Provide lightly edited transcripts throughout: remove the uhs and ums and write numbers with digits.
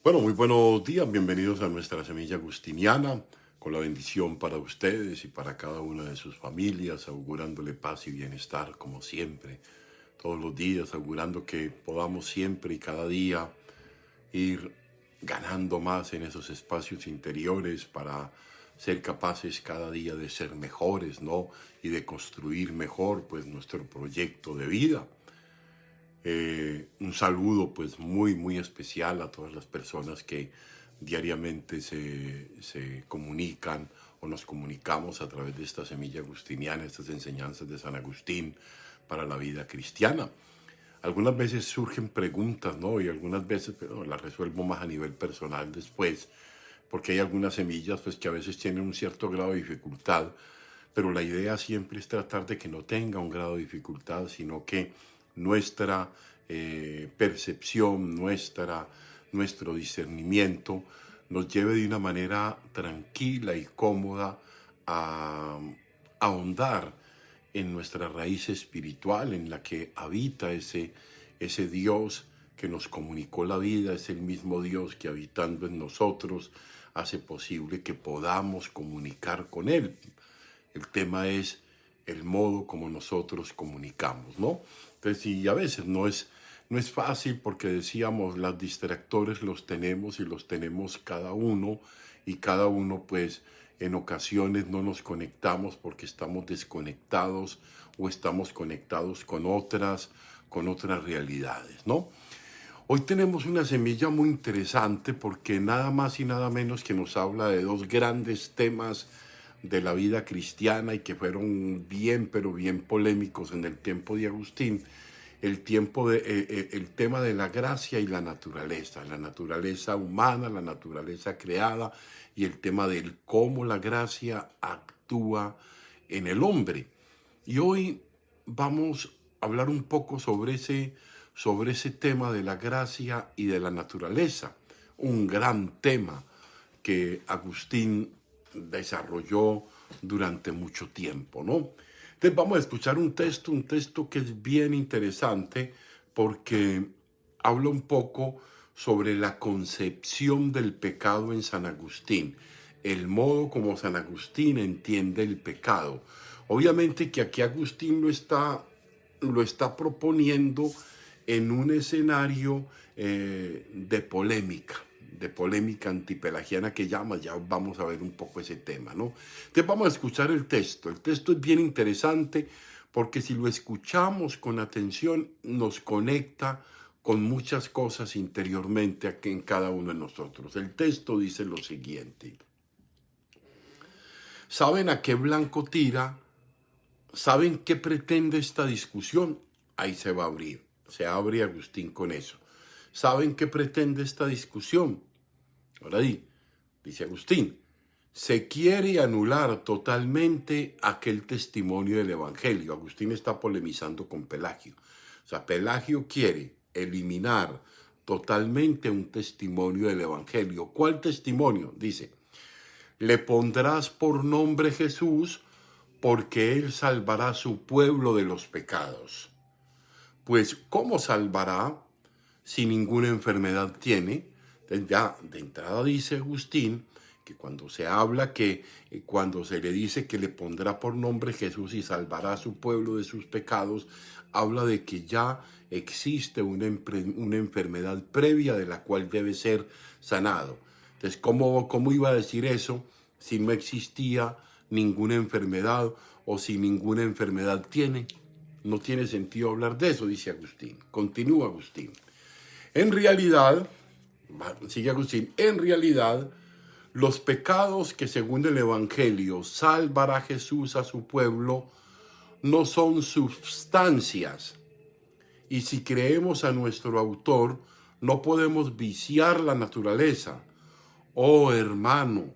Bueno, muy buenos días, bienvenidos a nuestra semilla agustiniana, con la bendición para ustedes y para cada una de sus familias, augurándole paz y bienestar como siempre, todos los días, augurando que podamos siempre y cada día ir ganando más en esos espacios interiores para ser capaces cada día de ser mejores, ¿no? Y de construir mejor, pues, nuestro proyecto de vida. Un saludo pues muy especial a todas las personas que diariamente se comunican o nos comunicamos a través de esta semilla agustiniana, estas enseñanzas de San Agustín para la vida cristiana. Algunas veces surgen preguntas, ¿no? Y algunas veces pero las resuelvo más a nivel personal después, porque hay algunas semillas pues que a veces tienen un cierto grado de dificultad, pero la idea siempre es tratar de que no tenga un grado de dificultad, sino que nuestra percepción, nuestro discernimiento nos lleve de una manera tranquila y cómoda a ahondar en nuestra raíz espiritual, en la que habita ese Dios que nos comunicó la vida, es el mismo Dios que habitando en nosotros hace posible que podamos comunicar con Él. El tema es el modo como nosotros comunicamos, ¿no? Entonces, y a veces no es fácil porque decíamos, los distractores los tenemos y los tenemos cada uno y cada uno pues en ocasiones no nos conectamos porque estamos desconectados o estamos conectados con otras realidades, ¿no? Hoy tenemos una semilla muy interesante porque nada más y nada menos que nos habla de dos grandes temas de la vida cristiana y que fueron bien, pero bien polémicos en el tiempo de Agustín, el tema de la gracia y la naturaleza humana, la naturaleza creada y el tema del cómo la gracia actúa en el hombre. Y hoy vamos a hablar un poco sobre ese tema de la gracia y de la naturaleza, un gran tema que Agustín desarrolló durante mucho tiempo, ¿no? Entonces vamos a escuchar un texto que es bien interesante porque habla un poco sobre la concepción del pecado en San Agustín, el modo como San Agustín entiende el pecado. Obviamente que aquí Agustín lo está proponiendo en un escenario de polémica antipelagiana que llama, ya vamos a ver un poco ese tema, ¿no? Entonces vamos a escuchar el texto es bien interesante porque si lo escuchamos con atención nos conecta con muchas cosas interiormente aquí en cada uno de nosotros. El texto dice lo siguiente: ¿saben a qué blanco tira? ¿Saben qué pretende esta discusión? Ahí se va a abrir. Se abre Agustín con eso. ¿Saben qué pretende esta discusión? Ahora dice Agustín, se quiere anular totalmente aquel testimonio del Evangelio. Agustín está polemizando con Pelagio. O sea, Pelagio quiere eliminar totalmente un testimonio del Evangelio. ¿Cuál testimonio? Dice, le pondrás por nombre Jesús porque él salvará a su pueblo de los pecados. Pues, ¿cómo salvará si ninguna enfermedad tiene? Entonces ya de entrada dice Agustín que cuando se habla cuando se le dice que le pondrá por nombre Jesús y salvará a su pueblo de sus pecados, habla de que ya existe una enfermedad previa de la cual debe ser sanado. Entonces, ¿cómo iba a decir eso si no existía ninguna enfermedad o si ninguna enfermedad tiene? No tiene sentido hablar de eso, dice Agustín. Continúa Agustín. En realidad, sigue Agustín, en realidad, los pecados que según el Evangelio salvará Jesús a su pueblo no son sustancias. Y si creemos a nuestro autor, no podemos viciar la naturaleza. Oh hermano,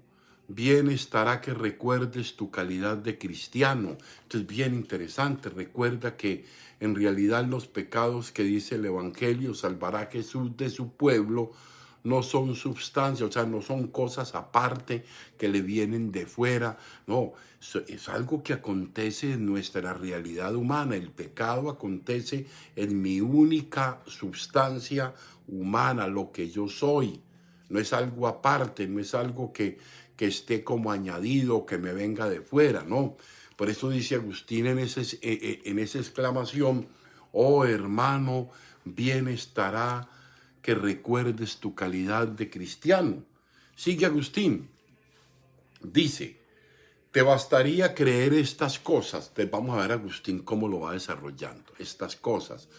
bien estará que recuerdes tu calidad de cristiano. Esto es bien interesante. Recuerda que en realidad los pecados que dice el Evangelio salvará Jesús de su pueblo no son sustancias, o sea, no son cosas aparte que le vienen de fuera. No, es algo que acontece en nuestra realidad humana. El pecado acontece en mi única sustancia humana, lo que yo soy. no es algo aparte, no es algo que esté como añadido, que me venga de fuera, no. Por eso dice Agustín en esa exclamación, oh hermano, bien estará que recuerdes tu calidad de cristiano. Sigue Agustín, dice, te bastaría creer estas cosas. Te vamos a ver Agustín cómo lo va desarrollando, estas cosas.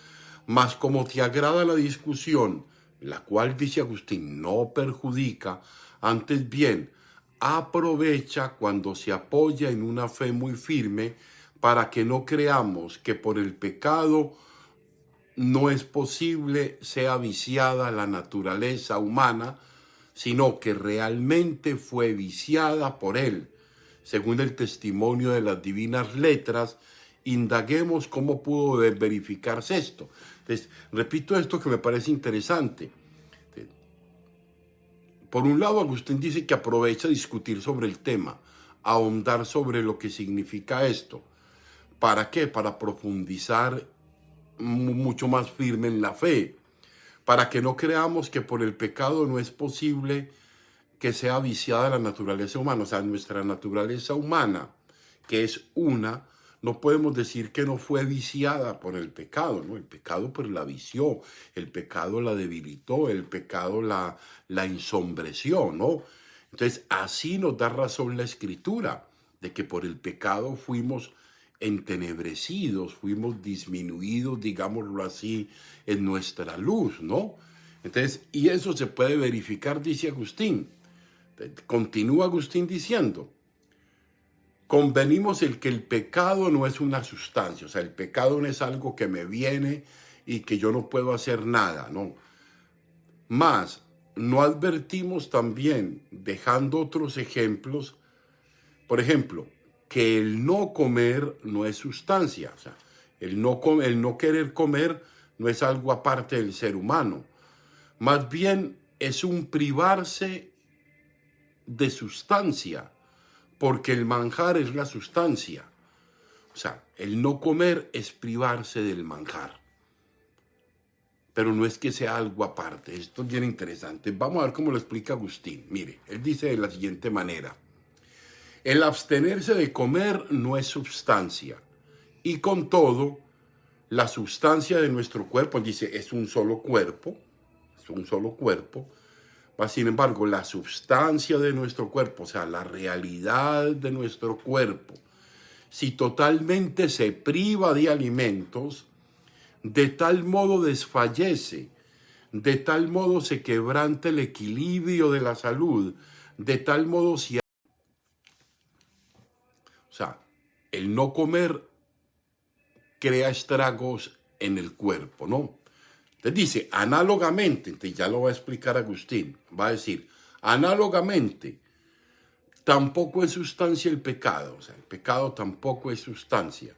Mas como te agrada la discusión, la cual, dice Agustín, no perjudica, antes bien, aprovecha cuando se apoya en una fe muy firme, para que no creamos que por el pecado no es posible sea viciada la naturaleza humana, sino que realmente fue viciada por él. Según el testimonio de las divinas letras, indaguemos cómo pudo verificarse esto. Entonces, repito esto que me parece interesante. Por un lado, Agustín dice que aprovecha discutir sobre el tema, ahondar sobre lo que significa esto. ¿Para qué? Para profundizar mucho más firme en la fe, para que no creamos que por el pecado no es posible que sea viciada la naturaleza humana. O sea, nuestra naturaleza humana, que es una, no podemos decir que no fue viciada por el pecado, ¿no? El pecado pues la vició, el pecado la debilitó, el pecado la ensombreció, ¿no? Entonces, así nos da razón la Escritura, de que por el pecado fuimos entenebrecidos, fuimos disminuidos, digámoslo así, en nuestra luz, ¿no? Entonces, y eso se puede verificar, dice Agustín. Continúa Agustín diciendo, convenimos el que el pecado no es una sustancia, o sea, el pecado no es algo que me viene y que yo no puedo hacer nada, no. Más, no advertimos también, dejando otros ejemplos, por ejemplo, que el no comer no es sustancia, o sea, el no querer comer no es algo aparte del ser humano, más bien es un privarse de sustancia, porque el manjar es la sustancia. O sea, el no comer es privarse del manjar. Pero no es que sea algo aparte. Esto es bien interesante. Vamos a ver cómo lo explica Agustín. Mire, él dice de la siguiente manera. El abstenerse de comer no es sustancia. Y con todo, la sustancia de nuestro cuerpo, él dice, es un solo cuerpo. Es un solo cuerpo. Sin embargo, la sustancia de nuestro cuerpo, o sea, la realidad de nuestro cuerpo, si totalmente se priva de alimentos, de tal modo desfallece, de tal modo se quebranta el equilibrio de la salud, de tal modo o sea, el no comer crea estragos en el cuerpo, ¿no? Entonces dice, análogamente, entonces ya lo va a explicar Agustín, va a decir, análogamente, tampoco es sustancia el pecado, o sea, el pecado tampoco es sustancia.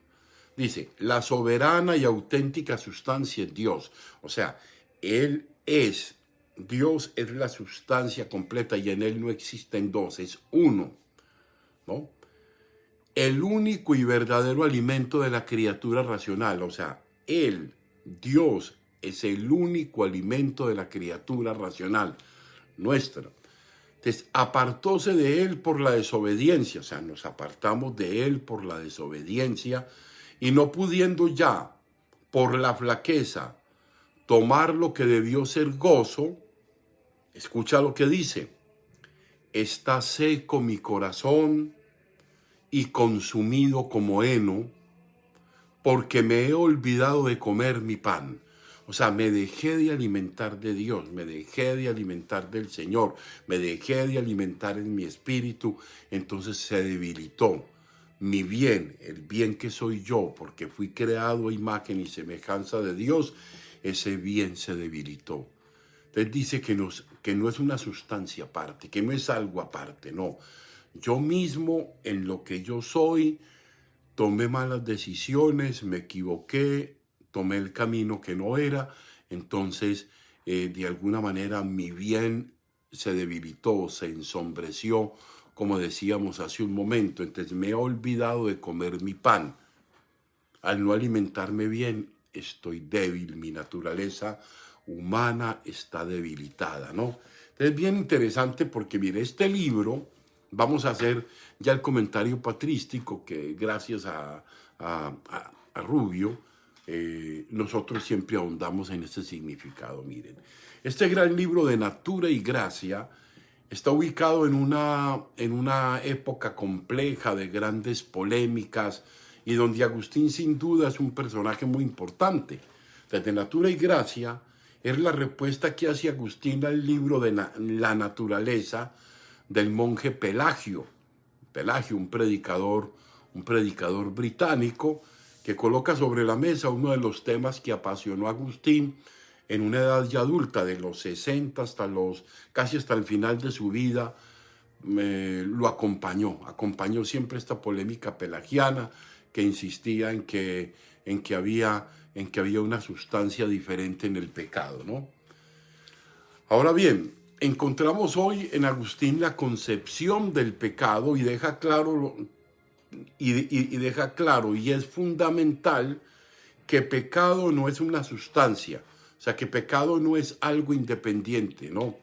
Dice, la soberana y auténtica sustancia es Dios, o sea, Él es, Dios es la sustancia completa y en Él no existen dos, es uno, ¿no? El único y verdadero alimento de la criatura racional, o sea, Él, Dios, es el único alimento de la criatura racional nuestra. Entonces, apartóse de él por la desobediencia, o sea, nos apartamos de él por la desobediencia y no pudiendo ya, por la flaqueza, tomar lo que debió ser gozo, escucha lo que dice, está seco mi corazón y consumido como heno, porque me he olvidado de comer mi pan. O sea, me dejé de alimentar de Dios, me dejé de alimentar del Señor, me dejé de alimentar en mi espíritu, entonces se debilitó mi bien, el bien que soy yo, porque fui creado a imagen y semejanza de Dios, ese bien se debilitó. Entonces dice que no es una sustancia aparte, que no es algo aparte, no. Yo mismo, en lo que yo soy, tomé malas decisiones, me equivoqué, tomé el camino que no era, entonces de alguna manera mi bien se debilitó, se ensombreció, como decíamos hace un momento, entonces me he olvidado de comer mi pan. Al no alimentarme bien, estoy débil, mi naturaleza humana está debilitada, ¿no? Es bien interesante porque, mire, este libro, vamos a hacer ya el comentario patrístico que gracias a Rubio, nosotros siempre ahondamos en este significado. Miren, este gran libro de Natura y Gracia está ubicado en una época compleja de grandes polémicas y donde Agustín sin duda es un personaje muy importante. Desde Natura y Gracia es la respuesta que hace Agustín al libro de la naturaleza del monje Pelagio. Pelagio, un predicador británico que coloca sobre la mesa uno de los temas que apasionó a Agustín en una edad ya adulta, de los 60 casi hasta el final de su vida. Lo acompañó siempre esta polémica pelagiana que insistía en que había una sustancia diferente en el pecado, ¿no? Ahora bien, encontramos hoy en Agustín la concepción del pecado y deja claro y es fundamental que pecado no es una sustancia, o sea, que pecado no es algo independiente, ¿no?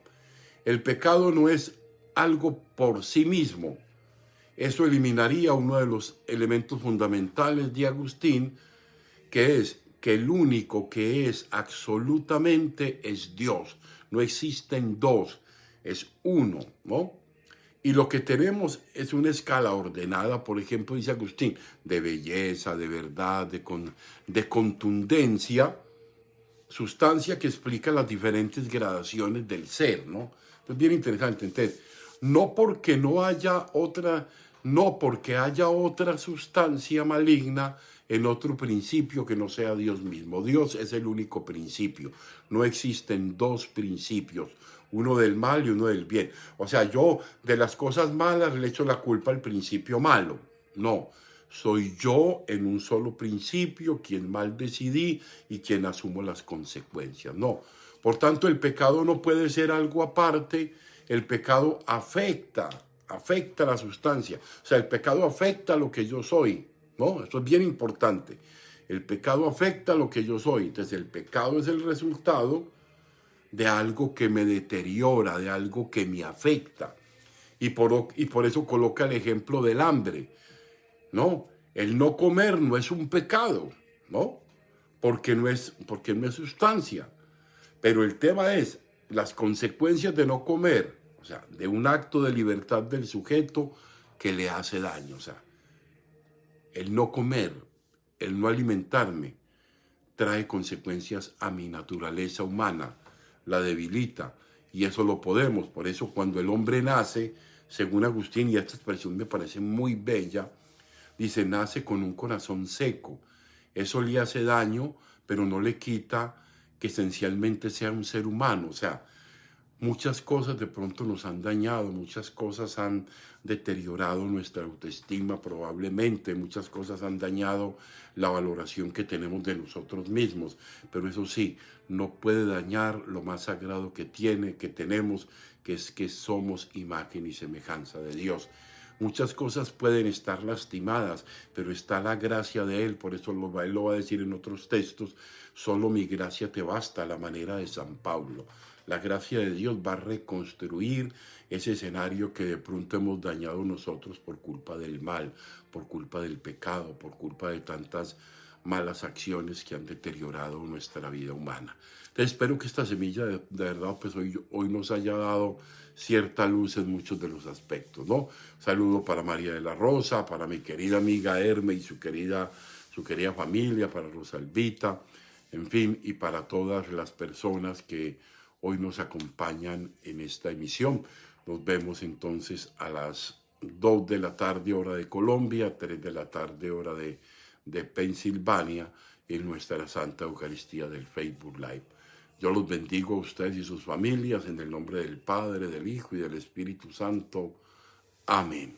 El pecado no es algo por sí mismo. Eso eliminaría uno de los elementos fundamentales de Agustín, que es que el único que es absolutamente es Dios. No existen dos, es uno, ¿no? Y lo que tenemos es una escala ordenada, por ejemplo, dice Agustín, de belleza, de verdad, de contundencia, sustancia que explica las diferentes gradaciones del ser, ¿no? Es bien interesante. Entonces, no porque haya otra sustancia maligna en otro principio que no sea Dios mismo. Dios es el único principio. No existen dos principios, uno del mal y uno del bien. O sea, yo de las cosas malas le echo la culpa al principio malo. No, soy yo en un solo principio quien mal decidí y quien asumo las consecuencias. No, por tanto el pecado no puede ser algo aparte. El pecado afecta la sustancia. O sea, el pecado afecta lo que yo soy, ¿no? Esto es bien importante. El pecado afecta lo que yo soy. Entonces el pecado es el resultado de algo que me deteriora, de algo que me afecta. Y por eso coloca el ejemplo del hambre, ¿no? El no comer no es un pecado, ¿no? Porque no es sustancia. Pero el tema es las consecuencias de no comer, o sea, de un acto de libertad del sujeto que le hace daño. O sea, el no comer, el no alimentarme, trae consecuencias a mi naturaleza humana, la debilita, y eso lo podemos. Por eso cuando el hombre nace, según Agustín, y esta expresión me parece muy bella, dice, nace con un corazón seco. Eso le hace daño, pero no le quita que esencialmente sea un ser humano. O sea, muchas cosas de pronto nos han dañado, muchas cosas han deteriorado nuestra autoestima probablemente, muchas cosas han dañado la valoración que tenemos de nosotros mismos, pero eso sí, no puede dañar lo más sagrado que tenemos, que es que somos imagen y semejanza de Dios. Muchas cosas pueden estar lastimadas, pero está la gracia de Él, por eso Él lo va a decir en otros textos, solo mi gracia te basta, a la manera de San Pablo. La gracia de Dios va a reconstruir ese escenario que de pronto hemos dañado nosotros por culpa del mal, por culpa del pecado, por culpa de tantas malas acciones que han deteriorado nuestra vida humana. Entonces espero que esta semilla de verdad pues hoy nos haya dado cierta luz en muchos de los aspectos, ¿no? Saludo para María de la Rosa, para mi querida amiga Herme y su querida familia, para Rosalvita, en fin, y para todas las personas que hoy nos acompañan en esta emisión. Nos vemos entonces a las 2 de la tarde hora de Colombia, 3 de la tarde hora de Pensilvania, en nuestra Santa Eucaristía del Facebook Live. Yo los bendigo a ustedes y sus familias en el nombre del Padre, del Hijo y del Espíritu Santo. Amén.